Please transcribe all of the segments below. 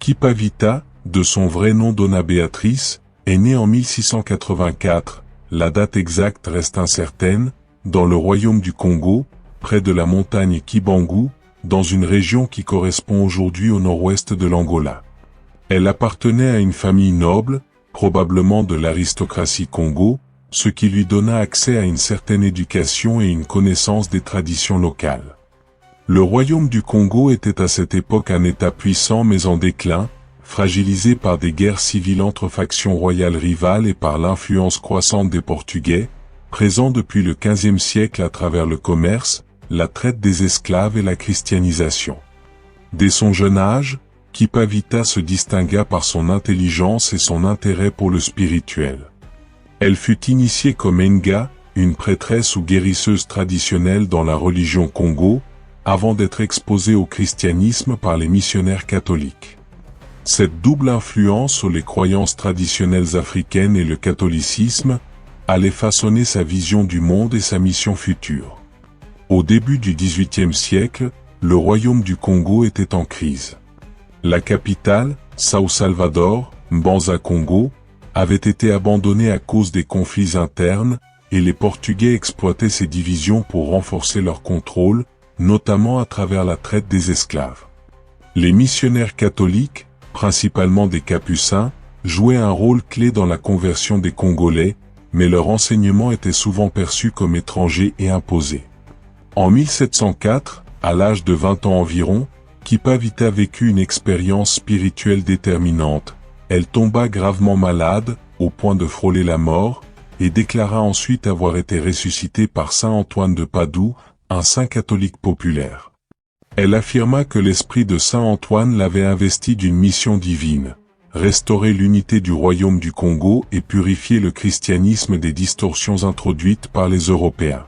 Kipavita, de son vrai nom Donna Beatrice, est née en 1684, la date exacte reste incertaine, dans le royaume du Congo, près de la montagne Kibangu, dans une région qui correspond aujourd'hui au nord-ouest de l'Angola. Elle appartenait à une famille noble, probablement de l'aristocratie Congo, ce qui lui donna accès à une certaine éducation et une connaissance des traditions locales. Le royaume du Congo était à cette époque un État puissant mais en déclin, fragilisé par des guerres civiles entre factions royales rivales et par l'influence croissante des Portugais, présents depuis le XVe siècle à travers le commerce, la traite des esclaves et la christianisation. Dès son jeune âge, Kipavita se distingua par son intelligence et son intérêt pour le spirituel. Elle fut initiée comme Enga, une prêtresse ou guérisseuse traditionnelle dans la religion Congo, avant d'être exposée au christianisme par les missionnaires catholiques. Cette double influence sur les croyances traditionnelles africaines et le catholicisme allait façonner sa vision du monde et sa mission future. Au début du XVIIIe siècle, le royaume du Congo était en crise. La capitale, Sao Salvador, Mbanza-Congo, avait été abandonnée à cause des conflits internes, et les Portugais exploitaient ces divisions pour renforcer leur contrôle, notamment à travers la traite des esclaves. Les missionnaires catholiques, principalement des Capucins, jouaient un rôle clé dans la conversion des Congolais, mais leur enseignement était souvent perçu comme étranger et imposé. En 1704, à l'âge de 20 ans environ, Kipavita vécut une expérience spirituelle déterminante. Elle tomba gravement malade, au point de frôler la mort, et déclara ensuite avoir été ressuscitée par saint Antoine de Padoue, un saint catholique populaire. Elle affirma que l'esprit de saint Antoine l'avait investie d'une mission divine, restaurer l'unité du royaume du Congo et purifier le christianisme des distorsions introduites par les Européens.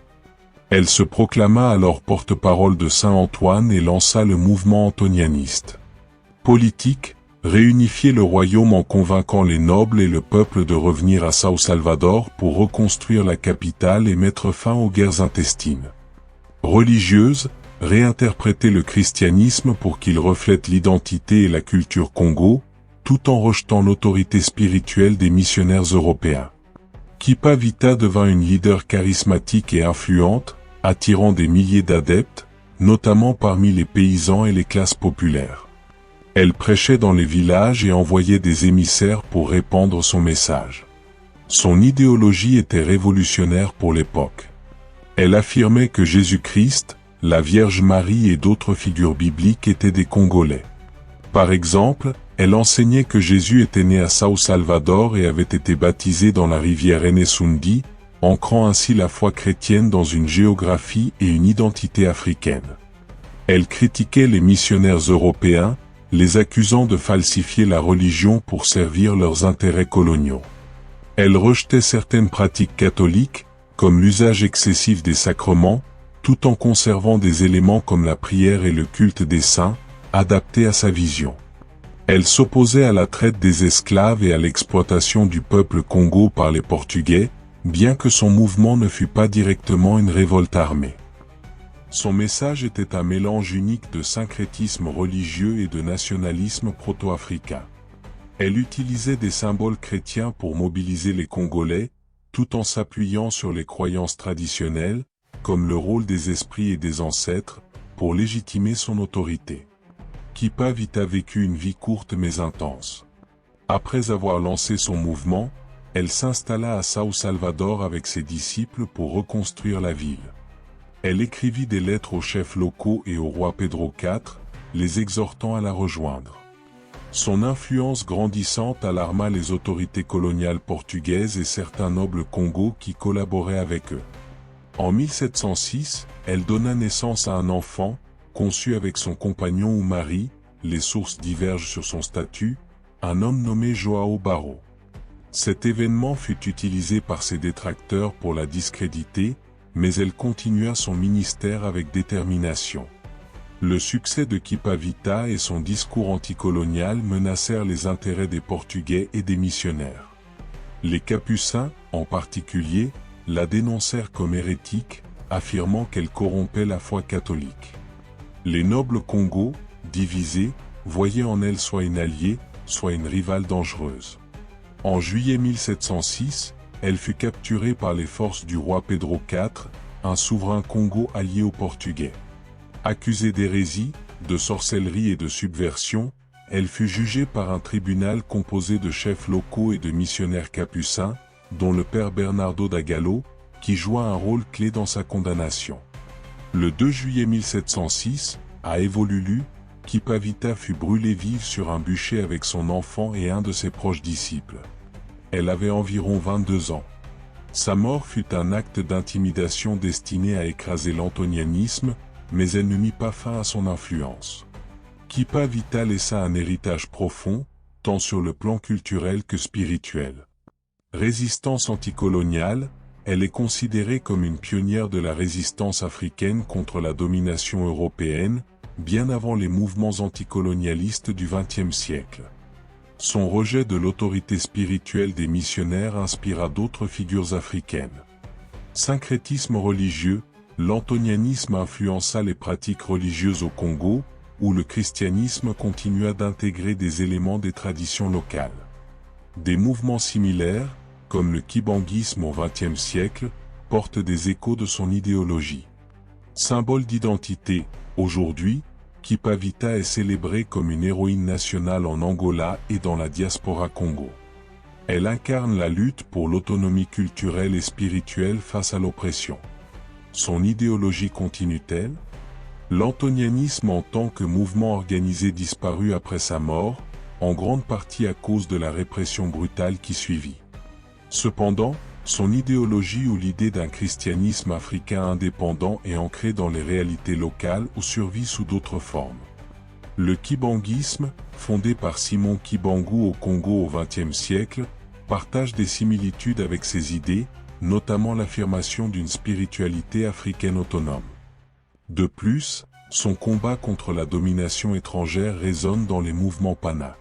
Elle se proclama alors porte-parole de saint Antoine et lança le mouvement antonianiste. Politique, réunifier le royaume en convainquant les nobles et le peuple de revenir à Sao Salvador pour reconstruire la capitale et mettre fin aux guerres intestines. Religieuse, réinterpréter le christianisme pour qu'il reflète l'identité et la culture Congo, tout en rejetant l'autorité spirituelle des missionnaires européens. Kipavita devint une leader charismatique et influente, attirant des milliers d'adeptes, notamment parmi les paysans et les classes populaires. Elle prêchait dans les villages et envoyait des émissaires pour répandre son message. Son idéologie était révolutionnaire pour l'époque. Elle affirmait que Jésus-Christ, la Vierge Marie et d'autres figures bibliques étaient des Congolais. Par exemple, elle enseignait que Jésus était né à Sao Salvador et avait été baptisé dans la rivière Enesundi, ancrant ainsi la foi chrétienne dans une géographie et une identité africaine. Elle critiquait les missionnaires européens, les accusant de falsifier la religion pour servir leurs intérêts coloniaux. Elle rejetait certaines pratiques catholiques, comme l'usage excessif des sacrements, tout en conservant des éléments comme la prière et le culte des saints, adaptés à sa vision. Elle s'opposait à la traite des esclaves et à l'exploitation du peuple Congo par les Portugais, bien que son mouvement ne fût pas directement une révolte armée. Son message était un mélange unique de syncrétisme religieux et de nationalisme proto-africain. Elle utilisait des symboles chrétiens pour mobiliser les Congolais, tout en s'appuyant sur les croyances traditionnelles, comme le rôle des esprits et des ancêtres, pour légitimer son autorité. Kipavita vécut une vie courte mais intense. Après avoir lancé son mouvement, elle s'installa à Sao Salvador avec ses disciples pour reconstruire la ville. Elle écrivit des lettres aux chefs locaux et au roi Pedro IV, les exhortant à la rejoindre. Son influence grandissante alarma les autorités coloniales portugaises et certains nobles Congo qui collaboraient avec eux. En 1706, elle donna naissance à un enfant, conçu avec son compagnon ou mari, les sources divergent sur son statut, un homme nommé Joao Barro. Cet événement fut utilisé par ses détracteurs pour la discréditer, mais elle continua son ministère avec détermination. Le succès de Kipavita et son discours anticolonial menacèrent les intérêts des Portugais et des missionnaires. Les Capucins, en particulier, la dénoncèrent comme hérétique, affirmant qu'elle corrompait la foi catholique. Les nobles Congo, divisés, voyait en elle soit une alliée, soit une rivale dangereuse. En juillet 1706, elle fut capturée par les forces du roi Pedro IV, un souverain Congo allié aux Portugais. Accusée d'hérésie, de sorcellerie et de subversion, elle fut jugée par un tribunal composé de chefs locaux et de missionnaires capucins, dont le père Bernardo da Gallo, qui joua un rôle clé dans sa condamnation. Le 2 juillet 1706, à Evolulu, Kipavita fut brûlée vive sur un bûcher avec son enfant et un de ses proches disciples. Elle avait environ 22 ans. Sa mort fut un acte d'intimidation destiné à écraser l'antonianisme, mais elle ne mit pas fin à son influence. Kipavita laissa un héritage profond, tant sur le plan culturel que spirituel. Résistance anticoloniale, elle est considérée comme une pionnière de la résistance africaine contre la domination européenne, bien avant les mouvements anticolonialistes du XXe siècle. Son rejet de l'autorité spirituelle des missionnaires inspira d'autres figures africaines. Syncrétisme religieux, l'antonianisme influença les pratiques religieuses au Congo, où le christianisme continua d'intégrer des éléments des traditions locales. Des mouvements similaires, comme le kibanguisme au XXe siècle, portent des échos de son idéologie. Symbole d'identité, aujourd'hui, Kipavita est célébrée comme une héroïne nationale en Angola et dans la diaspora Congo. Elle incarne la lutte pour l'autonomie culturelle et spirituelle face à l'oppression. Son idéologie continue-t-elle? L'antonianisme en tant que mouvement organisé disparut après sa mort, en grande partie à cause de la répression brutale qui suivit. Cependant, son idéologie ou l'idée d'un christianisme africain indépendant est ancrée dans les réalités locales ou survit sous d'autres formes. Le kibanguisme, fondé par Simon Kibangu au Congo au XXe siècle, partage des similitudes avec ces idées, notamment l'affirmation d'une spiritualité africaine autonome. De plus, son combat contre la domination étrangère résonne dans les mouvements pana.